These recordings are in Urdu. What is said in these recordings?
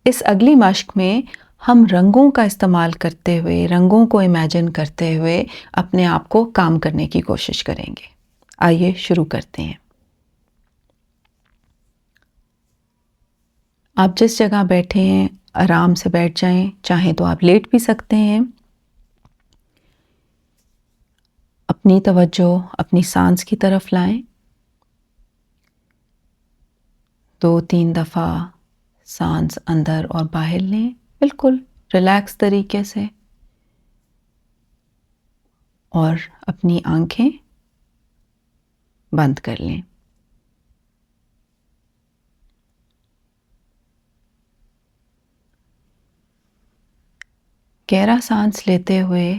اس اگلی مشق میں ہم رنگوں کا استعمال کرتے ہوئے، رنگوں کو امیجن کرتے ہوئے اپنے آپ کو کام کرنے کی کوشش کریں گے۔ آئیے شروع کرتے ہیں۔ آپ جس جگہ بیٹھے ہیں آرام سے بیٹھ جائیں، چاہیں تو آپ لیٹ بھی سکتے ہیں۔ اپنی توجہ اپنی سانس کی طرف لائیں۔ 2-3 دفعہ سانس اندر اور باہر لیں، بالکل ریلیکس طریقے سے، اور اپنی آنکھیں بند کر لیں۔ گہرا سانس لیتے ہوئے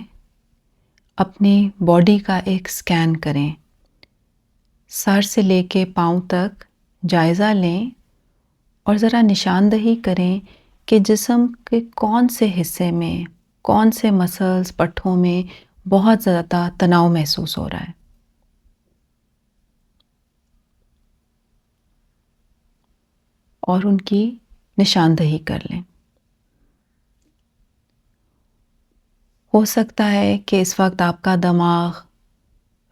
اپنی باڈی کا ایک سکین کریں۔ سر سے لے کے پاؤں تک جائزہ لیں اور ذرا نشاندہی کریں کہ جسم کے کون سے حصے میں، کون سے مسلز، پٹھوں میں بہت زیادہ تناؤ محسوس ہو رہا ہے۔ اور ان کی نشاندہی کر لیں۔ ہو سکتا ہے کہ اس وقت آپ کا دماغ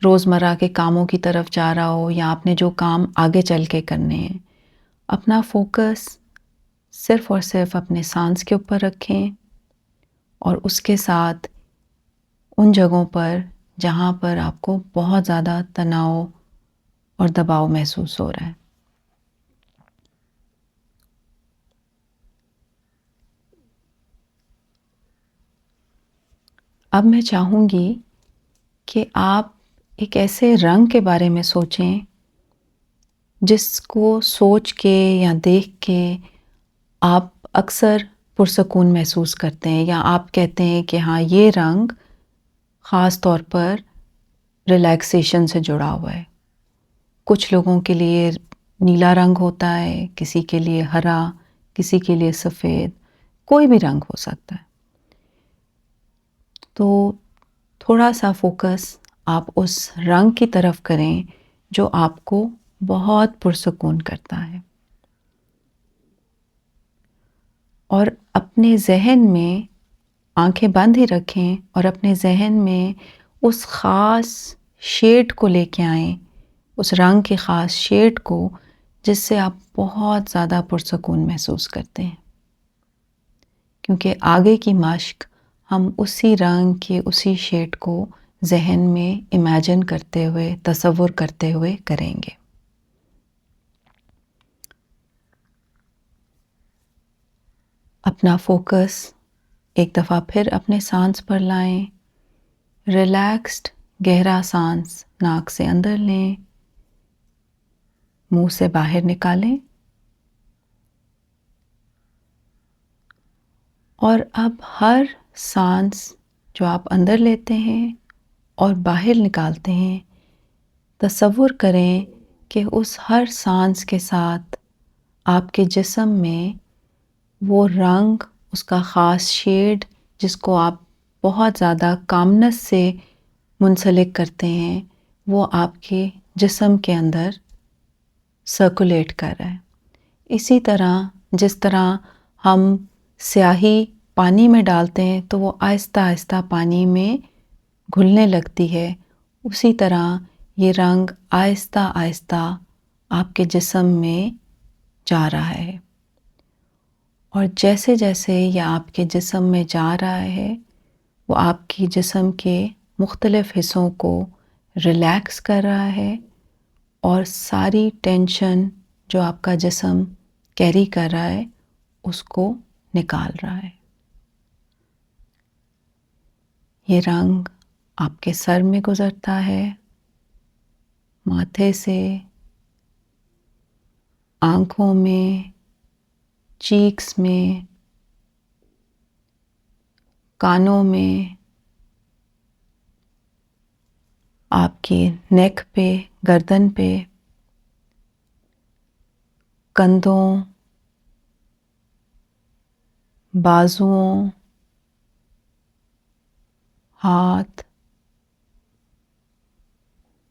روزمرہ کے کاموں کی طرف جا رہا ہو، یا آپ نے جو کام آگے چل کے کرنے ہیں۔ اپنا فوکس صرف اور صرف اپنے سانس کے اوپر رکھیں، اور اس کے ساتھ ان جگہوں پر جہاں پر آپ کو بہت زیادہ تناؤ اور دباؤ محسوس ہو رہا ہے۔ اب میں چاہوں گی کہ آپ ایک ایسے رنگ کے بارے میں سوچیں جس کو سوچ کے یا دیکھ کے آپ اکثر پرسکون محسوس کرتے ہیں، یا آپ کہتے ہیں کہ ہاں یہ رنگ خاص طور پر ریلیکسیشن سے جڑا ہوا ہے۔ کچھ لوگوں کے لیے نیلا رنگ ہوتا ہے، کسی کے لیے ہرا، کسی کے لیے سفید، کوئی بھی رنگ ہو سکتا ہے۔ تو تھوڑا سا فوکس آپ اس رنگ کی طرف کریں جو آپ کو بہت پرسکون کرتا ہے، اور اپنے ذہن میں آنکھیں بند ہی رکھیں اور اپنے ذہن میں اس خاص شیڈ کو لے کے آئیں، اس رنگ کے خاص شیڈ کو جس سے آپ بہت زیادہ پرسکون محسوس کرتے ہیں۔ کیونکہ آگے کی مشق ہم اسی رنگ کے اسی شیڈ کو ذہن میں امیجن کرتے ہوئے، تصور کرتے ہوئے کریں گے۔ اپنا فوکس ایک دفعہ پھر اپنے سانس پر لائیں۔ ریلیکسڈ گہرا سانس ناک سے اندر لیں، منہ سے باہر نکالیں، اور اب ہر سانس جو آپ اندر لیتے ہیں اور باہر نکالتے ہیں، تصور کریں کہ اس ہر سانس کے ساتھ آپ کے جسم میں وہ رنگ، اس کا خاص شیڈ جس کو آپ بہت زیادہ کامنس سے منسلک کرتے ہیں، وہ آپ کے جسم کے اندر سرکولیٹ کر رہا ہے۔ اسی طرح جس طرح ہم سیاہی پانی میں ڈالتے ہیں تو وہ آہستہ آہستہ پانی میں گھلنے لگتی ہے، اسی طرح یہ رنگ آہستہ آہستہ آپ کے جسم میں جا رہا ہے، اور جیسے جیسے یہ آپ کے جسم میں جا رہا ہے، وہ آپ کی جسم کے مختلف حصوں کو ریلیکس کر رہا ہے، اور ساری ٹینشن جو آپ کا جسم کیری کر رہا ہے اس کو نکال رہا ہے۔ یہ رنگ آپ کے سر میں گزرتا ہے، ماتھے سے، آنکھوں میں، چیکس میں، کانوں میں، آپ کی نیک پہ، گردن پہ، کندھوں، بازوؤں، ہاتھ،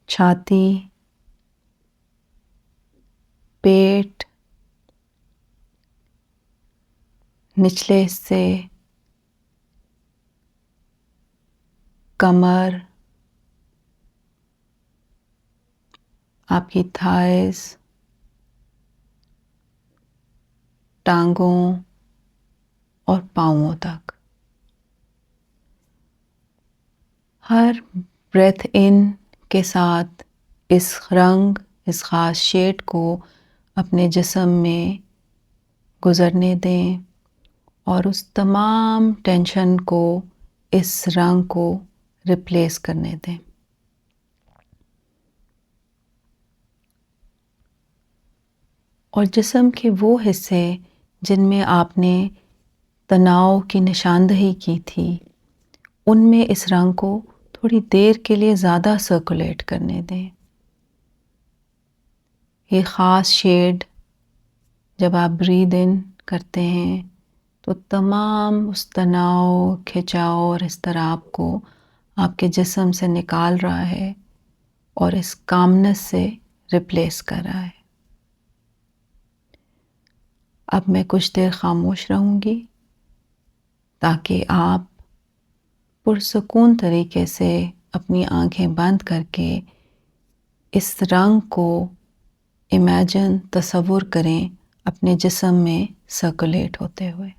چھاتی، پیٹ، نچلے حصے، کمر، آپ کی تھائز، ٹانگوں اور پاؤں تک. ہر بریتھ ان کے ساتھ اس رنگ، اس خاص شیڈ کو اپنے جسم میں گزرنے دیں اور اس تمام ٹینشن کو اس رنگ کو ریپلیس کرنے دیں. اور جسم کے وہ حصے جن میں آپ نے تناؤ کی نشاندہی کی تھی، ان میں اس رنگ کو تھوڑی دیر کے لیے زیادہ سرکولیٹ کرنے دیں. یہ خاص شیڈ جب آپ بریدھ ان کرتے ہیں تو تمام اس تناؤ، کھچاؤ اور اضطراب کو آپ کے جسم سے نکال رہا ہے اور اس کامنس سے ریپلیس کر رہا ہے. اب میں کچھ دیر خاموش رہوں گی تاکہ آپ پرسکون طریقے سے اپنی آنکھیں بند کر کے اس رنگ کو امیجن، تصور کریں اپنے جسم میں سرکولیٹ ہوتے ہوئے.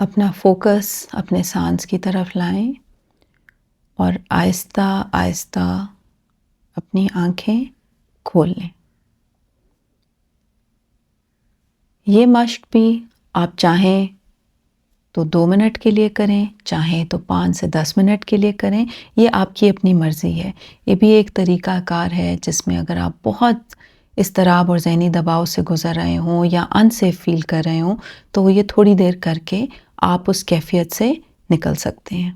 اپنا فوکس اپنے سانس کی طرف لائیں اور آہستہ آہستہ اپنی آنکھیں کھول لیں. یہ مشق بھی آپ چاہیں تو 2 منٹ کے لیے کریں، چاہیں تو 5 سے 10 منٹ کے لیے کریں. یہ آپ کی اپنی مرضی ہے. یہ بھی ایک طریقہ کار ہے جس میں اگر آپ بہت اضطراب اور ذہنی دباؤ سے گزر رہے ہوں یا انسیف فیل کر رہے ہوں تو یہ تھوڑی دیر کر کے آپ اس کیفیت سے نکل سکتے ہیں.